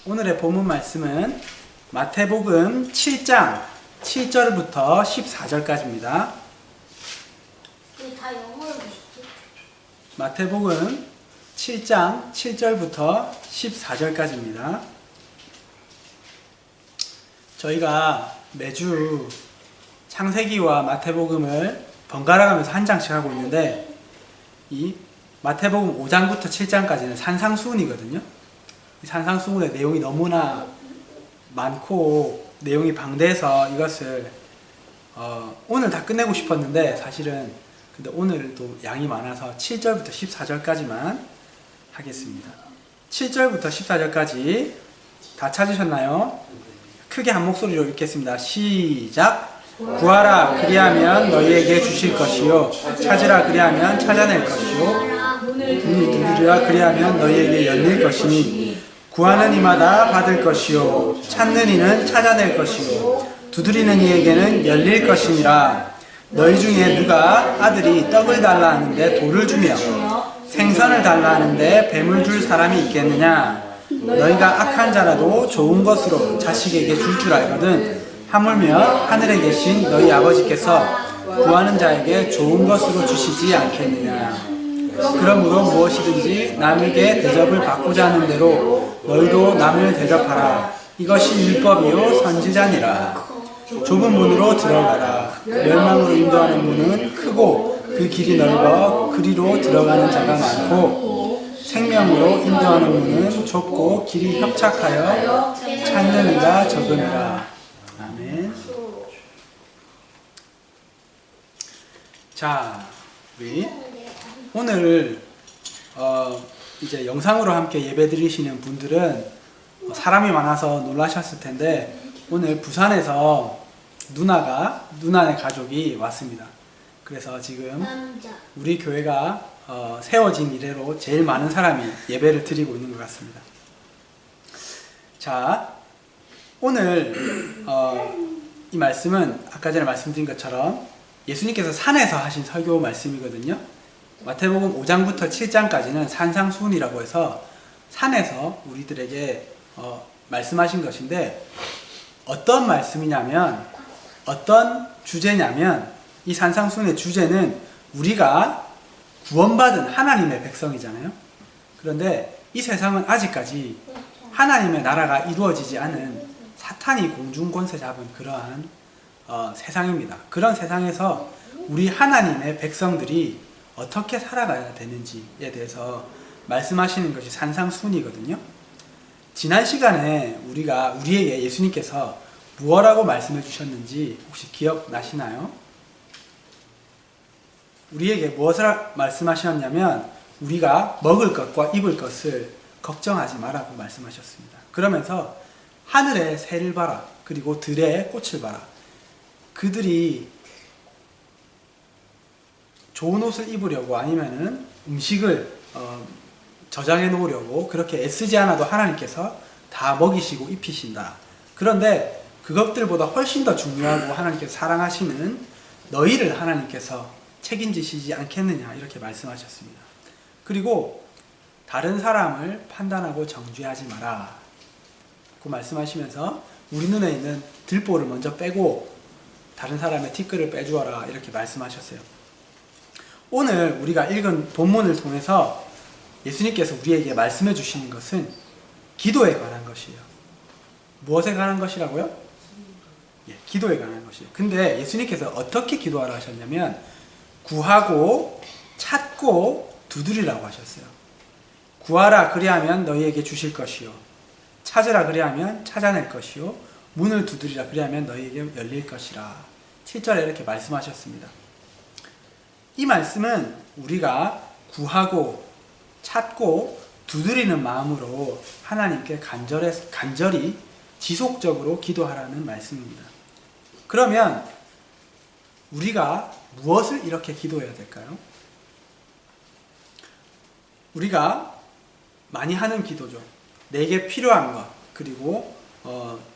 오늘의 본문 말씀은 마태복음 7장 7절부터 14절까지입니다. 왜 다 영어로 되시지? 마태복음 7장 7절부터 14절까지입니다. 저희가 매주 창세기와 마태복음을 번갈아 가면서 한 장씩 하고 있는데, 이 마태복음 5장부터 7장까지는 산상수훈이거든요. 이 산상수훈의 내용이 너무나 많고 내용이 방대해서 이것을 오늘 다 끝내고 싶었는데, 사실은 근데 오늘도 양이 많아서 7절부터 14절까지만 하겠습니다. 7절부터 14절까지 다 찾으셨나요? 크게 한 목소리로 읽겠습니다. 시작! 구하라 그리하면 너희에게 주실 것이요, 찾으라 그리하면 찾아낼 것이요, 문을 두드리라 그리하면 너희에게 열릴 것이니, 구하는 이마다 받을 것이요, 찾는 이는 찾아낼 것이요, 두드리는 이에게는 열릴 것이니라. 너희 중에 누가 아들이 떡을 달라 하는데 돌을 주며, 생선을 달라 하는데 뱀을 줄 사람이 있겠느냐? 너희가 악한 자라도 좋은 것으로 자식에게 줄 줄 알거든 하물며 하늘에 계신 너희 아버지께서 구하는 자에게 좋은 것으로 주시지 않겠느냐? 그러므로 무엇이든지 남에게 대접을 받고자 하는 대로 너희도 남을 대접하라. 이것이 율법이요 선지자니라. 좁은 문으로 들어가라. 멸망으로 인도하는 문은 크고 그 길이 넓어 그리로 들어가는 자가 많고, 생명으로 인도하는 문은 좁고 길이 협착하여 찾는 이가 적으니라. 아멘. 자, 우리 오늘 이제 영상으로 함께 예배 드리시는 분들은 사람이 많아서 놀라셨을 텐데, 오늘 부산에서 누나네 가족이 왔습니다. 그래서 지금 우리 교회가 세워진 이래로 제일 많은 사람이 예배를 드리고 있는 것 같습니다. 자, 오늘 이 말씀은 아까 전에 말씀드린 것처럼 예수님께서 산에서 하신 설교 말씀이거든요. 마태복음 5장부터 7장까지는 산상수훈이라고 해서 산에서 우리들에게 말씀하신 것인데, 어떤 말씀이냐면, 어떤 주제냐면, 이 산상수훈의 주제는 우리가 구원받은 하나님의 백성이잖아요. 그런데 이 세상은 아직까지 하나님의 나라가 이루어지지 않은 사탄이 공중권세 잡은 그러한 세상입니다. 그런 세상에서 우리 하나님의 백성들이 어떻게 살아가야 되는지에 대해서 말씀하시는 것이 산상수훈이거든요. 지난 시간에 우리에게 예수님께서 무엇라고 말씀해 주셨는지 혹시 기억나시나요? 우리에게 무엇을 말씀하셨냐면, 우리가 먹을 것과 입을 것을 걱정하지 말라고 말씀하셨습니다. 그러면서 하늘의 새를 봐라, 그리고 들의 꽃을 봐라. 그들이 좋은 옷을 입으려고 아니면은 음식을 저장해 놓으려고 그렇게 애쓰지 않아도 하나님께서 다 먹이시고 입히신다. 그런데 그것들보다 훨씬 더 중요하고 하나님께서 사랑하시는 너희를 하나님께서 책임지시지 않겠느냐, 이렇게 말씀하셨습니다. 그리고 다른 사람을 판단하고 정죄하지 마라 그 말씀하시면서 우리 눈에 있는 들보를 먼저 빼고 다른 사람의 티끌을 빼주어라, 이렇게 말씀하셨어요. 오늘 우리가 읽은 본문을 통해서 예수님께서 우리에게 말씀해 주시는 것은 기도에 관한 것이에요. 무엇에 관한 것이라고요? 기도에 관한 것이에요. 근데 예수님께서 어떻게 기도하라 하셨냐면, 구하고 찾고 두드리라고 하셨어요. 구하라 그리하면 너희에게 주실 것이요, 찾으라 그리하면 찾아낼 것이요, 문을 두드리라 그리하면 너희에게 열릴 것이라. 7절에 이렇게 말씀하셨습니다. 이 말씀은 우리가 구하고 찾고 두드리는 마음으로 하나님께 간절히 지속적으로 기도하라는 말씀입니다. 그러면 우리가 무엇을 이렇게 기도해야 될까요? 우리가 많이 하는 기도죠. 내게 필요한 것, 그리고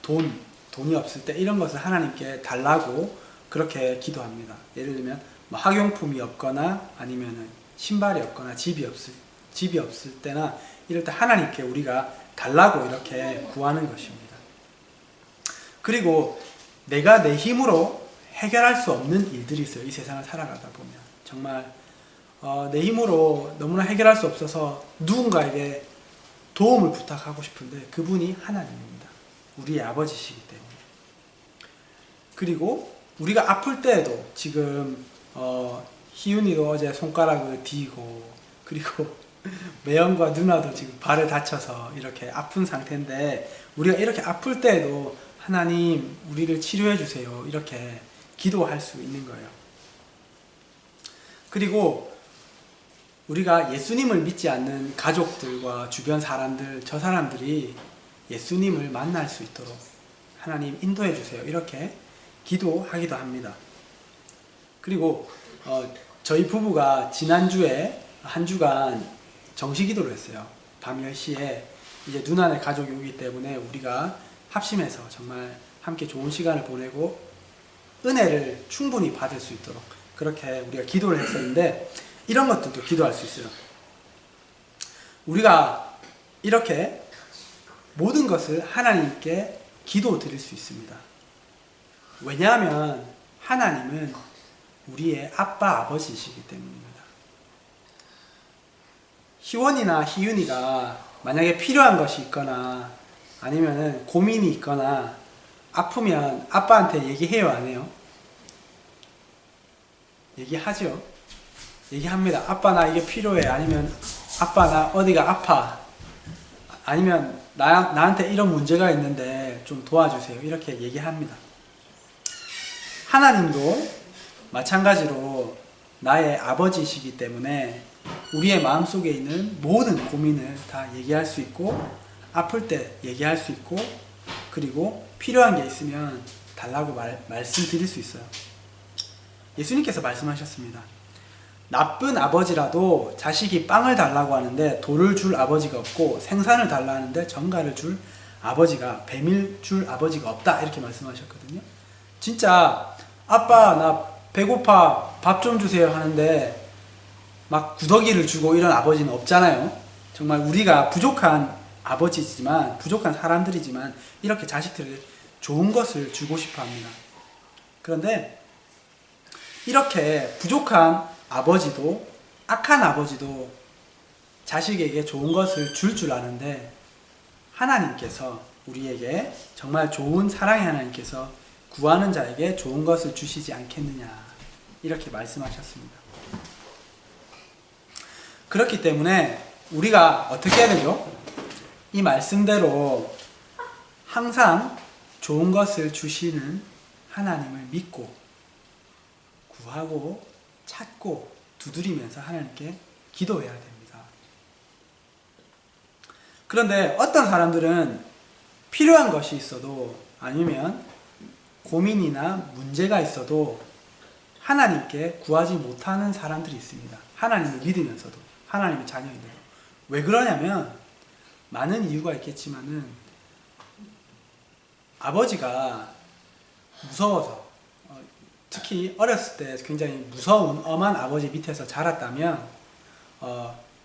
돈이 없을 때 이런 것을 하나님께 달라고 그렇게 기도합니다. 예를 들면 학용품이 없거나 아니면은 신발이 없거나 집이 없을 때나 이럴 때 하나님께 우리가 달라고 이렇게 구하는 것입니다. 그리고 내가 내 힘으로 해결할 수 없는 일들이 있어요. 이 세상을 살아가다 보면 정말 내 힘으로 너무나 해결할 수 없어서 누군가에게 도움을 부탁하고 싶은데 그분이 하나님입니다. 우리의 아버지시기 때문에. 그리고 우리가 아플 때에도 지금 희윤이도 어제 손가락을 뒤고 그리고 매연과 누나도 지금 발을 다쳐서 이렇게 아픈 상태인데 우리가 이렇게 아플 때에도 하나님 우리를 치료해 주세요 이렇게 기도할 수 있는 거예요. 그리고 우리가 예수님을 믿지 않는 가족들과 주변 사람들, 저 사람들이 예수님을 만날 수 있도록 하나님 인도해 주세요 이렇게 기도하기도 합니다. 그리고 저희 부부가 지난주에 한 주간 정시기도를 했어요. 밤 10시에 이제 누나네 가족이 오기 때문에 우리가 합심해서 정말 함께 좋은 시간을 보내고 은혜를 충분히 받을 수 있도록 그렇게 우리가 기도를 했었는데 이런 것들도 기도할 수 있어요. 우리가 이렇게 모든 것을 하나님께 기도 드릴 수 있습니다. 왜냐하면 하나님은 우리의 아빠, 아버지이시기 때문입니다. 희원이나 희윤이가 만약에 필요한 것이 있거나 아니면 고민이 있거나 아프면 아빠한테 얘기해요, 안 해요? 얘기하죠. 얘기합니다. 아빠 나 이게 필요해. 아니면 아빠 나 어디가 아파. 아니면 나한테 이런 문제가 있는데 좀 도와주세요. 이렇게 얘기합니다. 하나님도 마찬가지로 나의 아버지이시기 때문에 우리의 마음속에 있는 모든 고민을 다 얘기할 수 있고 아플 때 얘기할 수 있고 그리고 필요한 게 있으면 달라고 말씀드릴 수 있어요. 예수님께서 말씀하셨습니다. 나쁜 아버지라도 자식이 빵을 달라고 하는데 돌을 줄 아버지가 없고 생선을 달라 하는데 정갈을 줄 아버지가 뱀을 줄 아버지가 없다 이렇게 말씀하셨거든요. 진짜 아빠 나 배고파 밥 좀 주세요 하는데 막 구더기를 주고 이런 아버지는 없잖아요. 정말 우리가 부족한 아버지지만 부족한 사람들이지만 이렇게 자식들에게 좋은 것을 주고 싶어 합니다. 그런데 이렇게 부족한 아버지도 악한 아버지도 자식에게 좋은 것을 줄 아는데 하나님께서 우리에게 정말 좋은 사랑의 하나님께서 구하는 자에게 좋은 것을 주시지 않겠느냐 이렇게 말씀하셨습니다. 그렇기 때문에 우리가 어떻게 해야 되죠? 이 말씀대로 항상 좋은 것을 주시는 하나님을 믿고 구하고 찾고 두드리면서 하나님께 기도해야 됩니다. 그런데 어떤 사람들은 필요한 것이 있어도 아니면 고민이나 문제가 있어도 하나님께 구하지 못하는 사람들이 있습니다. 하나님을 믿으면서도 하나님의 자녀인데도. 왜 그러냐면 많은 이유가 있겠지만은 아버지가 무서워서 특히 어렸을 때 굉장히 무서운 엄한 아버지 밑에서 자랐다면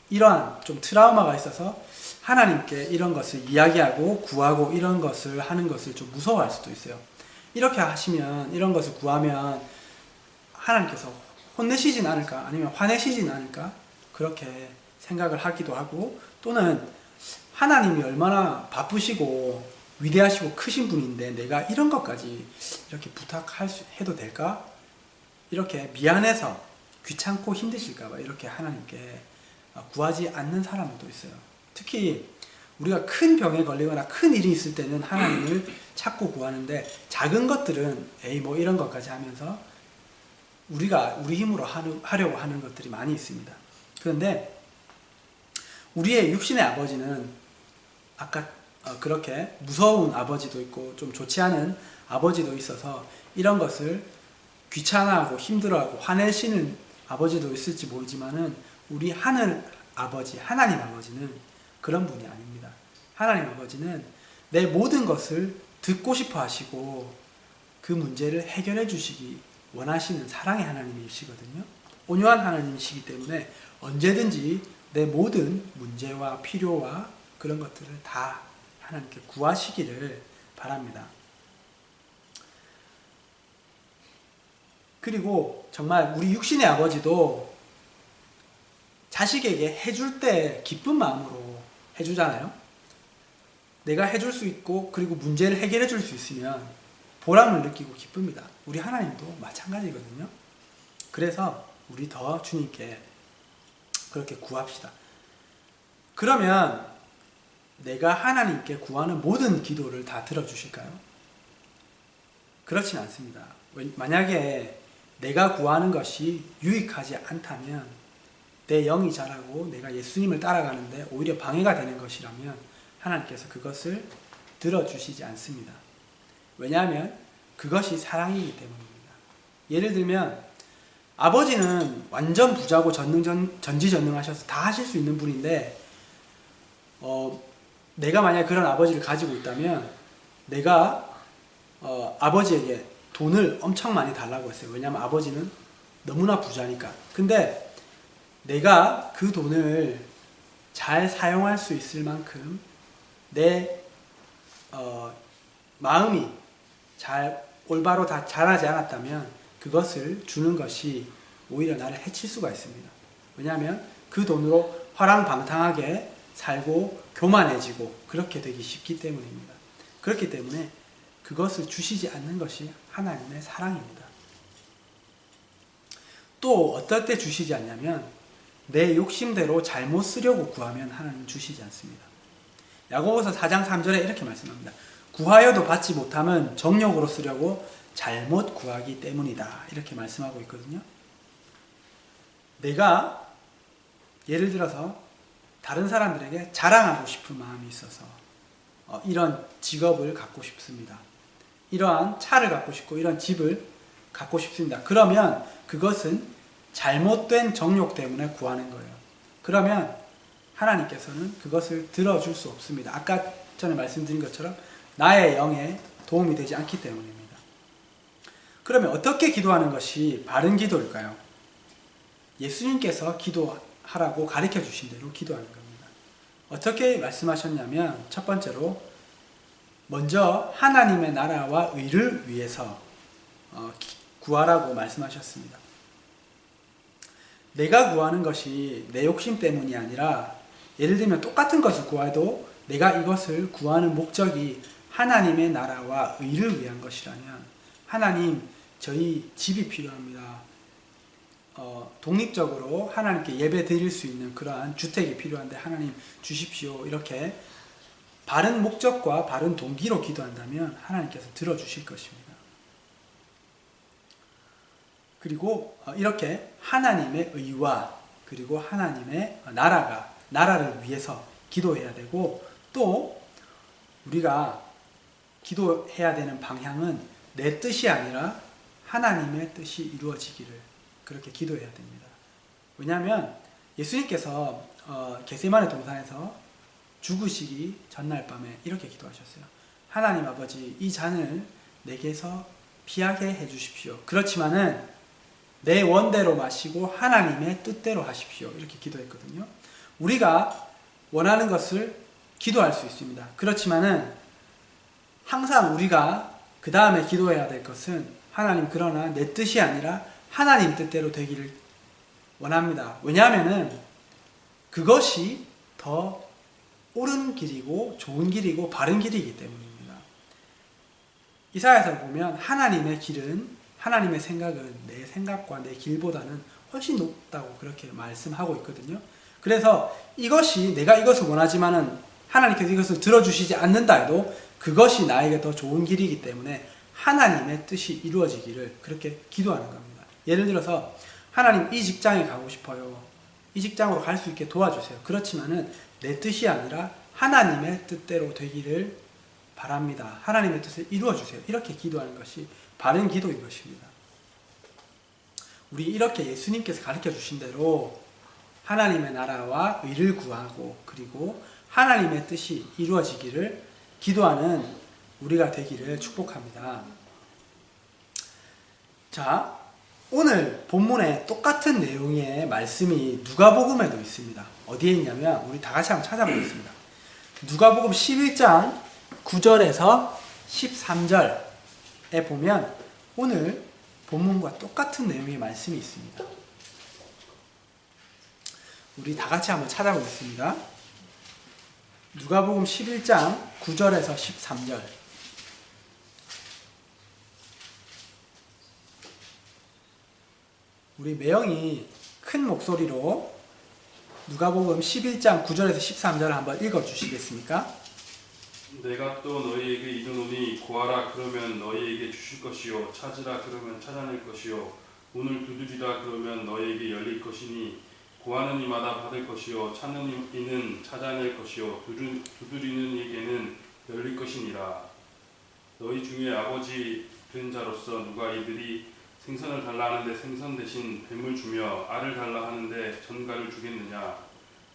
이러한 좀 트라우마가 있어서 하나님께 이런 것을 이야기하고 구하고 이런 것을 하는 것을 좀 무서워할 수도 있어요. 이렇게 하시면 이런 것을 구하면 하나님께서 혼내시진 않을까 아니면 화내시진 않을까 그렇게 생각을 하기도 하고 또는 하나님이 얼마나 바쁘시고 위대하시고 크신 분인데 내가 이런 것까지 이렇게 해도 될까? 이렇게 미안해서 귀찮고 힘드실까봐 이렇게 하나님께 구하지 않는 사람들도 있어요. 특히 우리가 큰 병에 걸리거나 큰 일이 있을 때는 하나님을 찾고 구하는데 작은 것들은 에이 뭐 이런 것까지 하면서 우리가 우리 힘으로 하려고 하는 것들이 많이 있습니다. 그런데 우리의 육신의 아버지는 아까 그렇게 무서운 아버지도 있고 좀 좋지 않은 아버지도 있어서 이런 것을 귀찮아하고 힘들어하고 화내시는 아버지도 있을지 모르지만은 우리 하늘 아버지, 하나님 아버지는 그런 분이 아닙니다. 하나님 아버지는 내 모든 것을 듣고 싶어 하시고 그 문제를 해결해 주시기 원하시는 사랑의 하나님이시거든요. 온유한 하나님이시기 때문에 언제든지 내 모든 문제와 필요와 그런 것들을 다 하나님께 구하시기를 바랍니다. 그리고 정말 우리 육신의 아버지도 자식에게 해줄 때 기쁜 마음으로 해주잖아요. 내가 해줄 수 있고 그리고 문제를 해결해 줄 수 있으면 보람을 느끼고 기쁩니다. 우리 하나님도 마찬가지거든요. 그래서 우리 더 주님께 그렇게 구합시다. 그러면 내가 하나님께 구하는 모든 기도를 다 들어주실까요? 그렇진 않습니다. 만약에 내가 구하는 것이 유익하지 않다면, 내 영이 자라고 내가 예수님을 따라가는데 오히려 방해가 되는 것이라면 하나님께서 그것을 들어주시지 않습니다. 왜냐하면 그것이 사랑이기 때문입니다. 예를 들면 아버지는 완전 부자고 전지전능하셔서 다 하실 수 있는 분인데 내가 만약 그런 아버지를 가지고 있다면 내가 아버지에게 돈을 엄청 많이 달라고 했어요. 왜냐하면 아버지는 너무나 부자니까. 근데 내가 그 돈을 잘 사용할 수 있을 만큼 내 마음이 잘 올바로 다 자라지 않았다면 그것을 주는 것이 오히려 나를 해칠 수가 있습니다. 왜냐하면 그 돈으로 화랑방탕하게 살고 교만해지고 그렇게 되기 쉽기 때문입니다. 그렇기 때문에 그것을 주시지 않는 것이 하나님의 사랑입니다. 또 어떨 때 주시지 않냐면 내 욕심대로 잘못 쓰려고 구하면 하나님 주시지 않습니다. 야고보서 4장 3절에 이렇게 말씀합니다. 구하여도 받지 못함은 정욕으로 쓰려고 잘못 구하기 때문이다. 이렇게 말씀하고 있거든요. 내가 예를 들어서 다른 사람들에게 자랑하고 싶은 마음이 있어서 이런 직업을 갖고 싶습니다. 이러한 차를 갖고 싶고 이런 집을 갖고 싶습니다. 그러면 그것은 잘못된 정욕 때문에 구하는 거예요. 그러면 하나님께서는 그것을 들어줄 수 없습니다. 아까 전에 말씀드린 것처럼 나의 영에 도움이 되지 않기 때문입니다. 그러면 어떻게 기도하는 것이 바른 기도일까요? 예수님께서 기도하라고 가르쳐 주신 대로 기도하는 겁니다. 어떻게 말씀하셨냐면 첫 번째로 먼저 하나님의 나라와 의를 위해서 구하라고 말씀하셨습니다. 내가 구하는 것이 내 욕심 때문이 아니라 예를 들면 똑같은 것을 구해도 내가 이것을 구하는 목적이 하나님의 나라와 의를 위한 것이라면 하나님 저희 집이 필요합니다. 독립적으로 하나님께 예배 드릴 수 있는 그러한 주택이 필요한데 하나님 주십시오. 이렇게 바른 목적과 바른 동기로 기도한다면 하나님께서 들어주실 것입니다. 그리고 이렇게 하나님의 의와 그리고 하나님의 나라를 위해서 기도해야 되고 또 우리가 기도해야 되는 방향은 내 뜻이 아니라 하나님의 뜻이 이루어지기를 그렇게 기도해야 됩니다. 왜냐하면 예수님께서 겟세마네 동산에서 죽으시기 전날 밤에 이렇게 기도하셨어요. 하나님 아버지 이 잔을 내게서 피하게 해주십시오. 그렇지만은 내 원대로 마시고 하나님의 뜻대로 하십시오. 이렇게 기도했거든요. 우리가 원하는 것을 기도할 수 있습니다. 그렇지만은 항상 우리가 그 다음에 기도해야 될 것은 하나님 그러나 내 뜻이 아니라 하나님 뜻대로 되기를 원합니다. 왜냐하면은 그것이 더 옳은 길이고 좋은 길이고 바른 길이기 때문입니다. 이사야서 보면 하나님의 길은 하나님의 생각은 내 생각과 내 길보다는 훨씬 높다고 그렇게 말씀하고 있거든요. 그래서 내가 이것을 원하지만은 하나님께서 이것을 들어주시지 않는다 해도 그것이 나에게 더 좋은 길이기 때문에 하나님의 뜻이 이루어지기를 그렇게 기도하는 겁니다. 예를 들어서 하나님 이 직장에 가고 싶어요. 이 직장으로 갈 수 있게 도와주세요. 그렇지만은 내 뜻이 아니라 하나님의 뜻대로 되기를 바랍니다. 하나님의 뜻을 이루어주세요. 이렇게 기도하는 것이 바른 기도인 것입니다. 우리 이렇게 예수님께서 가르쳐 주신 대로 하나님의 나라와 의를 구하고 그리고 하나님의 뜻이 이루어지기를 기도하는 우리가 되기를 축복합니다. 자, 오늘 본문에 똑같은 내용의 말씀이 누가복음에도 있습니다. 어디에 있냐면 우리 다 같이 한번 찾아보겠습니다. 누가복음 11장 9절에서 13절에 보면 오늘 본문과 똑같은 내용의 말씀이 있습니다. 우리 다 같이 한번 찾아보겠습니다. 누가복음 11장 9절에서 13절. 우리 매영이 큰 목소리로 누가복음 11장 9절에서 13절을 한번 읽어주시겠습니까? 내가 또 너희에게 이르노니 구하라 그러면 너희에게 주실 것이요 찾으라 그러면 찾아낼 것이요 문을 두드리라 그러면 너희에게 열릴 것이니 구하는 이마다 받을 것이요 찾는 이는 찾아낼 것이요 두드리는 이에게는 열릴 것이니라. 너희 중에 아버지 된 자로서 누가 이들이 생선을 달라 하는데 생선 대신 뱀을 주며 알을 달라 하는데 전갈을 주겠느냐.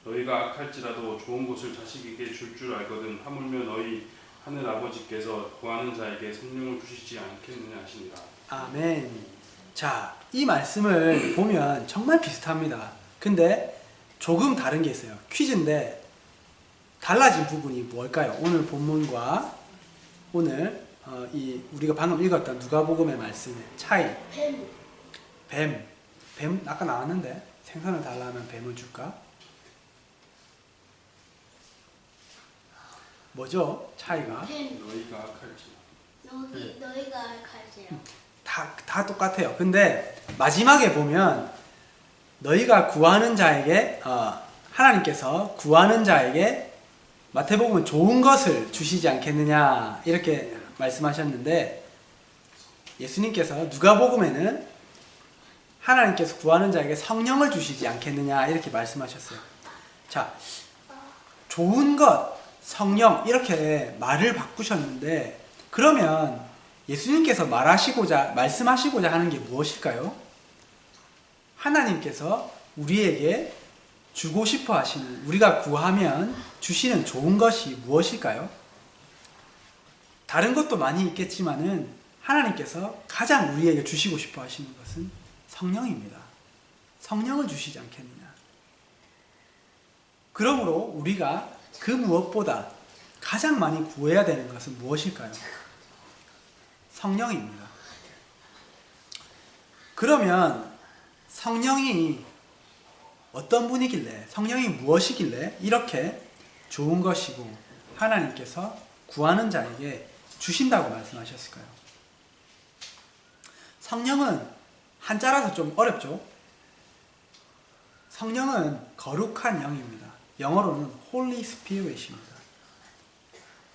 너희가 악할지라도 좋은 것을 자식에게 줄 줄 알거든 하물며 너희 하늘 아버지께서 구하는 자에게 성령을 주시지 않겠느냐 하시니라. 아멘. 자, 이 말씀을 보면 정말 비슷합니다. 근데 조금 다른 게 있어요. 퀴즈인데 달라진 부분이 뭘까요? 오늘 본문과 오늘 우리가 방금 읽었던 누가복음의 말씀의 차이. 뱀 아까 나왔는데 생선을 달라 하면 뱀을 줄까? 뭐죠? 차이가? 너희가 악할지. 너희가 알칼지라. 다 똑같아요. 근데 마지막에 보면 너희가 구하는 자에게 하나님께서 구하는 자에게 마태복음은 좋은 것을 주시지 않겠느냐 이렇게 말씀하셨는데 예수님께서 누가복음에는 하나님께서 구하는 자에게 성령을 주시지 않겠느냐 이렇게 말씀하셨어요. 자, 좋은 것, 성령 이렇게 말을 바꾸셨는데 그러면 예수님께서 말씀하시고자 하는 게 무엇일까요? 하나님께서 우리에게 주고 싶어 하시는, 우리가 구하면 주시는 좋은 것이 무엇일까요? 다른 것도 많이 있겠지만은 하나님께서 가장 우리에게 주시고 싶어 하시는 것은 성령입니다. 성령을 주시지 않겠느냐. 그러므로 우리가 그 무엇보다 가장 많이 구해야 되는 것은 무엇일까요? 성령입니다. 그러면 성령이 어떤 분이길래, 성령이 무엇이길래 이렇게 좋은 것이고 하나님께서 구하는 자에게 주신다고 말씀하셨을까요? 성령은 한자라서 좀 어렵죠? 성령은 거룩한 영입니다. 영어로는 Holy Spirit입니다.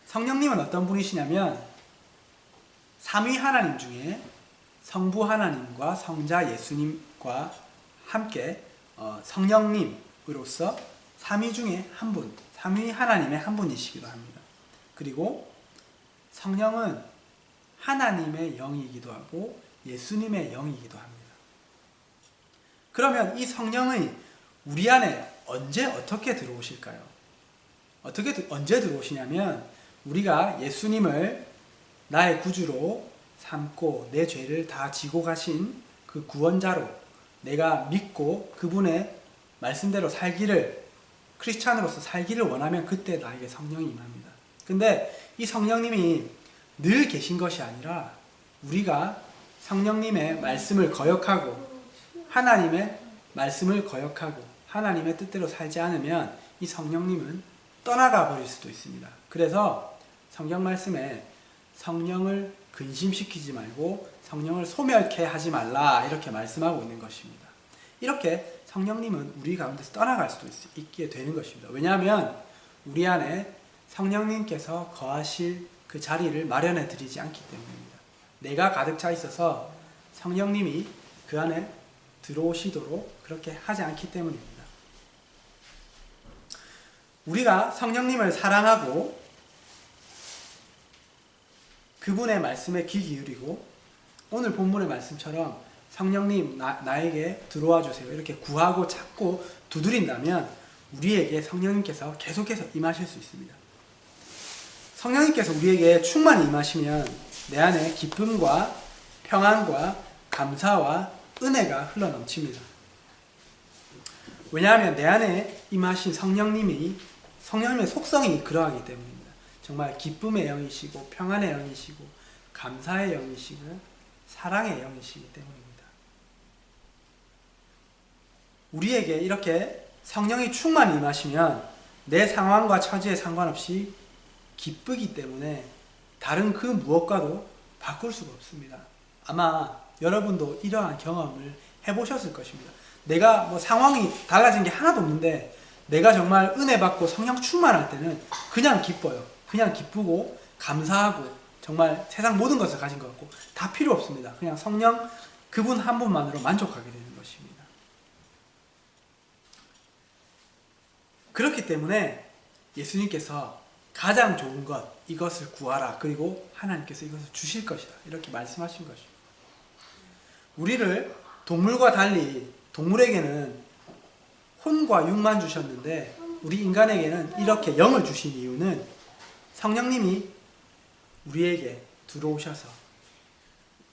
성령님은 어떤 분이시냐면 삼위 하나님 중에 성부 하나님과 성자 예수님과 함께 성령님으로서 삼위 중에 한 분, 삼위 하나님의 한 분이시기도 합니다. 그리고 성령은 하나님의 영이기도 하고 예수님의 영이기도 합니다. 그러면 이 성령이 우리 안에 언제 어떻게 들어오실까요? 언제 들어오시냐면 우리가 예수님을 나의 구주로 삼고 내 죄를 다 지고 가신 그 구원자로 내가 믿고 그분의 말씀대로 크리스찬으로서 살기를 원하면 그때 나에게 성령이 임합니다. 근데 이 성령님이 늘 계신 것이 아니라 우리가 성령님의 말씀을 거역하고 하나님의 말씀을 거역하고 하나님의 뜻대로 살지 않으면 이 성령님은 떠나가 버릴 수도 있습니다. 그래서 성경 말씀에 성령을 근심시키지 말고 성령을 소멸케 하지 말라 이렇게 말씀하고 있는 것입니다. 이렇게 성령님은 우리 가운데서 떠나갈 수도 있게 되는 것입니다. 왜냐하면 우리 안에 성령님께서 거하실 그 자리를 마련해 드리지 않기 때문입니다. 내가 가득 차 있어서 성령님이 그 안에 들어오시도록 그렇게 하지 않기 때문입니다. 우리가 성령님을 사랑하고 그분의 말씀에 귀 기울이고 오늘 본문의 말씀처럼 성령님 나에게 들어와 주세요 이렇게 구하고 찾고 두드린다면 우리에게 성령님께서 계속해서 임하실 수 있습니다. 성령님께서 우리에게 충만히 임하시면 내 안에 기쁨과 평안과 감사와 은혜가 흘러넘칩니다. 왜냐하면 내 안에 임하신 성령님이 성령님의 속성이 그러하기 때문입니다. 정말 기쁨의 영이시고 평안의 영이시고 감사의 영이시고 사랑의 영이시기 때문입니다. 우리에게 이렇게 성령이 충만히 임하시면 내 상황과 처지에 상관없이 기쁘기 때문에 다른 그 무엇과도 바꿀 수가 없습니다. 아마 여러분도 이러한 경험을 해보셨을 것입니다. 내가 뭐 상황이 달라진 게 하나도 없는데 내가 정말 은혜 받고 성령 충만할 때는 그냥 기뻐요. 그냥 기쁘고 감사하고 정말 세상 모든 것을 가진 것 같고 다 필요 없습니다. 그냥 성령 그분 한 분만으로 만족하게 되는 것입니다. 그렇기 때문에 예수님께서 가장 좋은 것 이것을 구하라. 그리고 하나님께서 이것을 주실 것이다. 이렇게 말씀하신 것입니다. 우리를 동물과 달리 동물에게는 혼과 육만 주셨는데 우리 인간에게는 이렇게 영을 주신 이유는 성령님이 우리에게 들어오셔서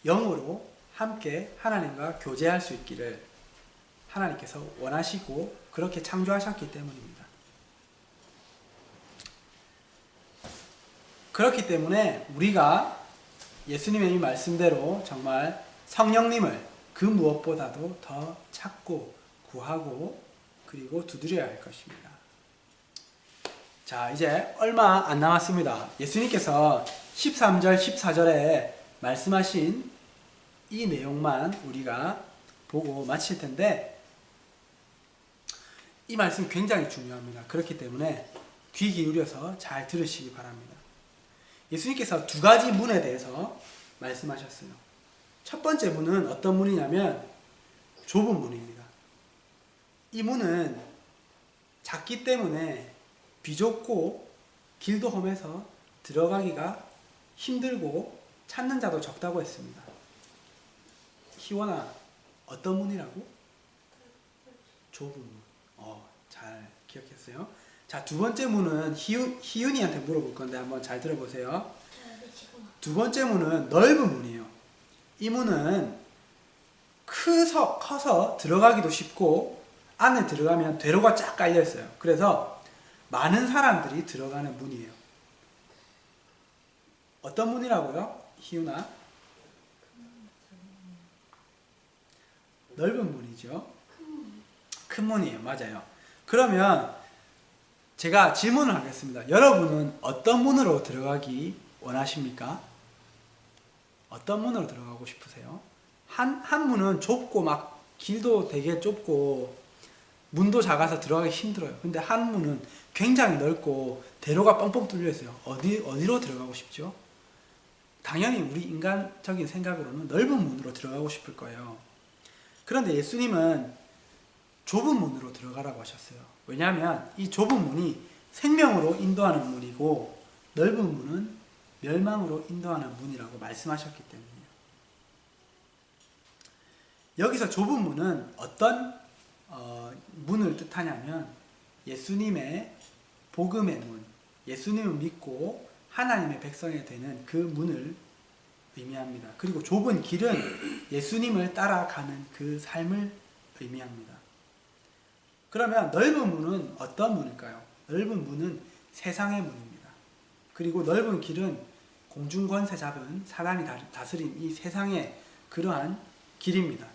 영으로 함께 하나님과 교제할 수 있기를 하나님께서 원하시고 그렇게 창조하셨기 때문입니다. 그렇기 때문에 우리가 예수님의 이 말씀대로 정말 성령님을 그 무엇보다도 더 찾고 구하고 그리고 두드려야 할 것입니다. 자, 이제 얼마 안 남았습니다. 예수님께서 13절, 14절에 말씀하신 이 내용만 우리가 보고 마칠 텐데 이 말씀 굉장히 중요합니다. 그렇기 때문에 귀 기울여서 잘 들으시기 바랍니다. 예수님께서 두 가지 문에 대해서 말씀하셨어요. 첫 번째 문은 어떤 문이냐면 좁은 문입니다. 이 문은 작기 때문에 비좁고 길도 험해서 들어가기가 힘들고 찾는 자도 적다고 했습니다. 희원아, 어떤 문이라고? 좁은 문. 잘 기억했어요. 자, 두 번째 문은 희윤이한테 물어볼 건데 한번 잘 들어보세요. 두 번째 문은 넓은 문이에요. 이 문은 커서 들어가기도 쉽고 안에 들어가면 대로가 쫙 깔려 있어요. 그래서 많은 사람들이 들어가는 문이에요. 어떤 문이라고요? 희윤아? 넓은 문이죠. 큰 문이에요. 맞아요. 그러면 제가 질문을 하겠습니다. 여러분은 어떤 문으로 들어가기 원하십니까? 어떤 문으로 들어가고 싶으세요? 한 문은 좁고 막 길도 되게 좁고 문도 작아서 들어가기 힘들어요. 근데 한 문은 굉장히 넓고 대로가 뻥뻥 뚫려 있어요. 어디로 들어가고 싶죠? 당연히 우리 인간적인 생각으로는 넓은 문으로 들어가고 싶을 거예요. 그런데 예수님은 좁은 문으로 들어가라고 하셨어요. 왜냐하면 이 좁은 문이 생명으로 인도하는 문이고 넓은 문은 멸망으로 인도하는 문이라고 말씀하셨기 때문이에요. 여기서 좁은 문은 어떤 문을 뜻하냐면 예수님의 복음의 문, 예수님을 믿고 하나님의 백성이 되는 그 문을 의미합니다. 그리고 좁은 길은 예수님을 따라가는 그 삶을 의미합니다. 그러면 넓은 문은 어떤 문일까요? 넓은 문은 세상의 문입니다. 그리고 넓은 길은 공중권세 잡은 사단이 다스린 이 세상의 그러한 길입니다.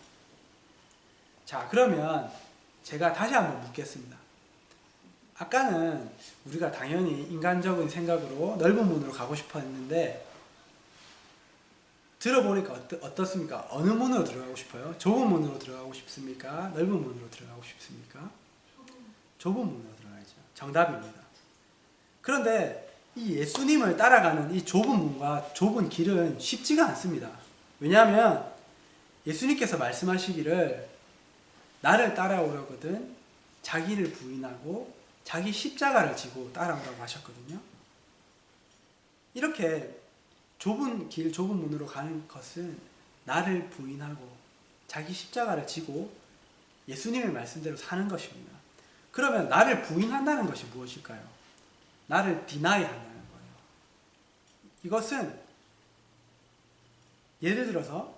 자, 그러면 제가 다시 한번 묻겠습니다. 아까는 우리가 당연히 인간적인 생각으로 넓은 문으로 가고 싶어 했는데 들어보니까 어떻습니까? 어느 문으로 들어가고 싶어요? 좁은 문으로 들어가고 싶습니까? 넓은 문으로 들어가고 싶습니까? 좁은 문으로 들어가야죠. 정답입니다. 그런데 이 예수님을 따라가는 이 좁은 문과 좁은 길은 쉽지가 않습니다. 왜냐하면 예수님께서 말씀하시기를 나를 따라오려거든 자기를 부인하고 자기 십자가를 지고 따라오라고 하셨거든요. 이렇게 좁은 길, 좁은 문으로 가는 것은 나를 부인하고 자기 십자가를 지고 예수님의 말씀대로 사는 것입니다. 그러면 나를 부인한다는 것이 무엇일까요? 나를 디나이 한다는 거예요. 이것은 예를 들어서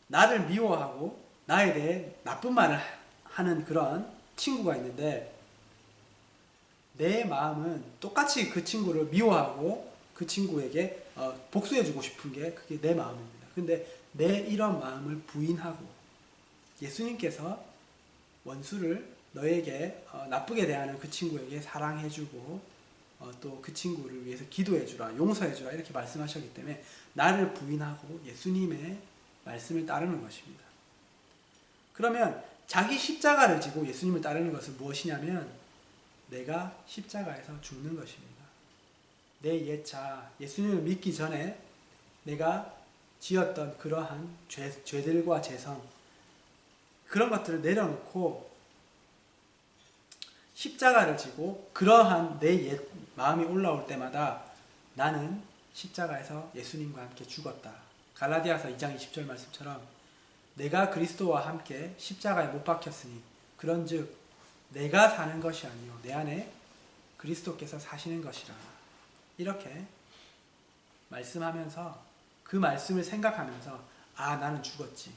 나를 미워하고 나에 대해 나쁜 말을 하는 그런 친구가 있는데 내 마음은 똑같이 그 친구를 미워하고 그 친구에게 복수해주고 싶은 게 그게 내 마음입니다. 근데 내 이런 마음을 부인하고 예수님께서 원수를 너에게 나쁘게 대하는 그 친구에게 사랑해주고 또 그 친구를 위해서 기도해주라, 용서해주라 이렇게 말씀하셨기 때문에 나를 부인하고 예수님의 말씀을 따르는 것입니다. 그러면 자기 십자가를 지고 예수님을 따르는 것은 무엇이냐면 내가 십자가에서 죽는 것입니다. 내 옛자 예수님을 믿기 전에 내가 지었던 그러한 죄들과 죄성 그런 것들을 내려놓고 십자가를 지고 그러한 내 옛 마음이 올라올 때마다 나는 십자가에서 예수님과 함께 죽었다. 갈라디아서 2장 20절 말씀처럼 내가 그리스도와 함께 십자가에 못 박혔으니 그런즉 내가 사는 것이 아니요 내 안에 그리스도께서 사시는 것이라. 이렇게 말씀하면서 그 말씀을 생각하면서 나는 죽었지.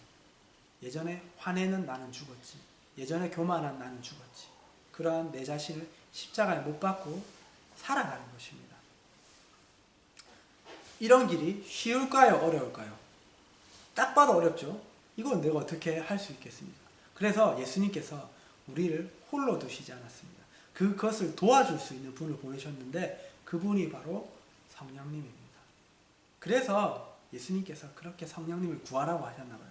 예전에 화내는 나는 죽었지. 예전에 교만한 나는 죽었지. 그러한 내 자신을 십자가에 못 박고 살아가는 것입니다. 이런 길이 쉬울까요? 어려울까요? 딱 봐도 어렵죠? 이건 내가 어떻게 할 수 있겠습니까? 그래서 예수님께서 우리를 홀로 두시지 않았습니다. 그것을 도와줄 수 있는 분을 보내셨는데 그분이 바로 성령님입니다. 그래서 예수님께서 그렇게 성령님을 구하라고 하셨나 봐요.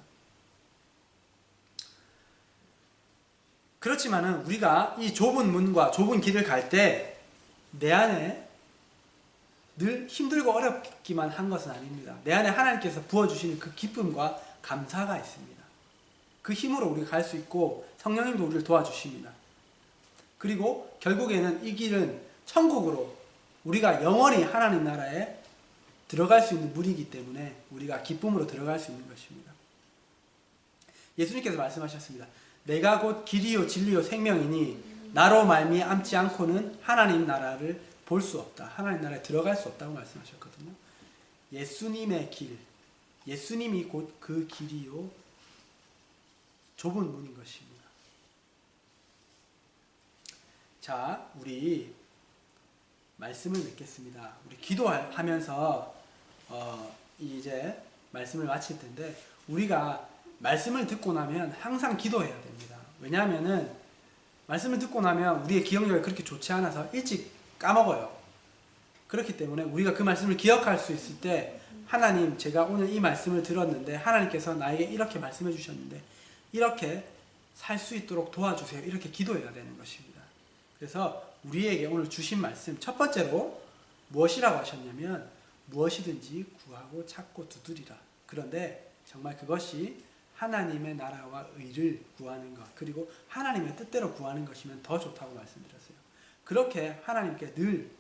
그렇지만은 우리가 이 좁은 문과 좁은 길을 갈 때 내 안에 늘 힘들고 어렵기만 한 것은 아닙니다. 내 안에 하나님께서 부어주시는 그 기쁨과 감사가 있습니다. 그 힘으로 우리가 갈 수 있고 성령님도 우리를 도와주십니다. 그리고 결국에는 이 길은 천국으로 우리가 영원히 하나님 나라에 들어갈 수 있는 문이기 때문에 우리가 기쁨으로 들어갈 수 있는 것입니다. 예수님께서 말씀하셨습니다. 내가 곧 길이요 진리요 생명이니 나로 말미암지 않고는 하나님 나라를 볼 수 없다. 하나님 나라에 들어갈 수 없다고 말씀하셨거든요. 예수님의 길, 예수님이 곧 그 길이요 좁은 문인 것입니다. 자, 우리 말씀을 맺겠습니다. 우리 기도하면서 이제 말씀을 마칠 텐데 우리가 말씀을 듣고 나면 항상 기도해야 됩니다. 왜냐하면은 말씀을 듣고 나면 우리의 기억력이 그렇게 좋지 않아서 일찍 까먹어요. 그렇기 때문에 우리가 그 말씀을 기억할 수 있을 때 하나님 제가 오늘 이 말씀을 들었는데 하나님께서 나에게 이렇게 말씀해 주셨는데 이렇게 살 수 있도록 도와주세요. 이렇게 기도해야 되는 것입니다. 그래서 우리에게 오늘 주신 말씀 첫 번째로 무엇이라고 하셨냐면 무엇이든지 구하고 찾고 두드리라. 그런데 정말 그것이 하나님의 나라와 의를 구하는 것 그리고 하나님의 뜻대로 구하는 것이면 더 좋다고 말씀드렸어요. 그렇게 하나님께 늘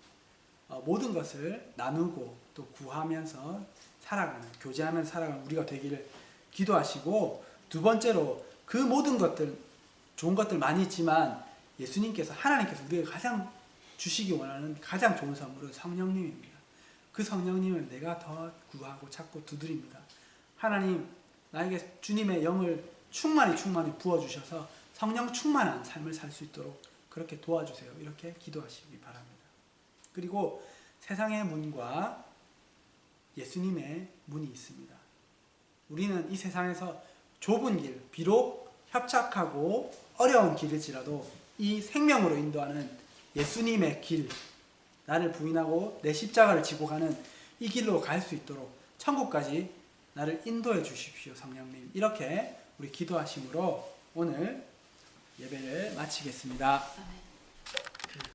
모든 것을 나누고 또 구하면서 살아가는 교제하면서 살아가는 우리가 되기를 기도하시고 두 번째로 그 모든 것들 좋은 것들 많이 있지만 예수님께서 하나님께서 우리에게 가장 주시기 원하는 가장 좋은 선물은 성령님입니다. 그 성령님을 내가 더 구하고 찾고 두드립니다. 하나님 나에게 주님의 영을 충만히 부어주셔서 성령 충만한 삶을 살 수 있도록 그렇게 도와주세요. 이렇게 기도하시기 바랍니다. 그리고 세상의 문과 예수님의 문이 있습니다. 우리는 이 세상에서 좁은 길, 비록 협착하고 어려운 길일지라도 이 생명으로 인도하는 예수님의 길, 나를 부인하고 내 십자가를 지고 가는 이 길로 갈 수 있도록 천국까지 나를 인도해 주십시오, 성령님. 이렇게 우리 기도하심으로 오늘 예배를 마치겠습니다. 아멘.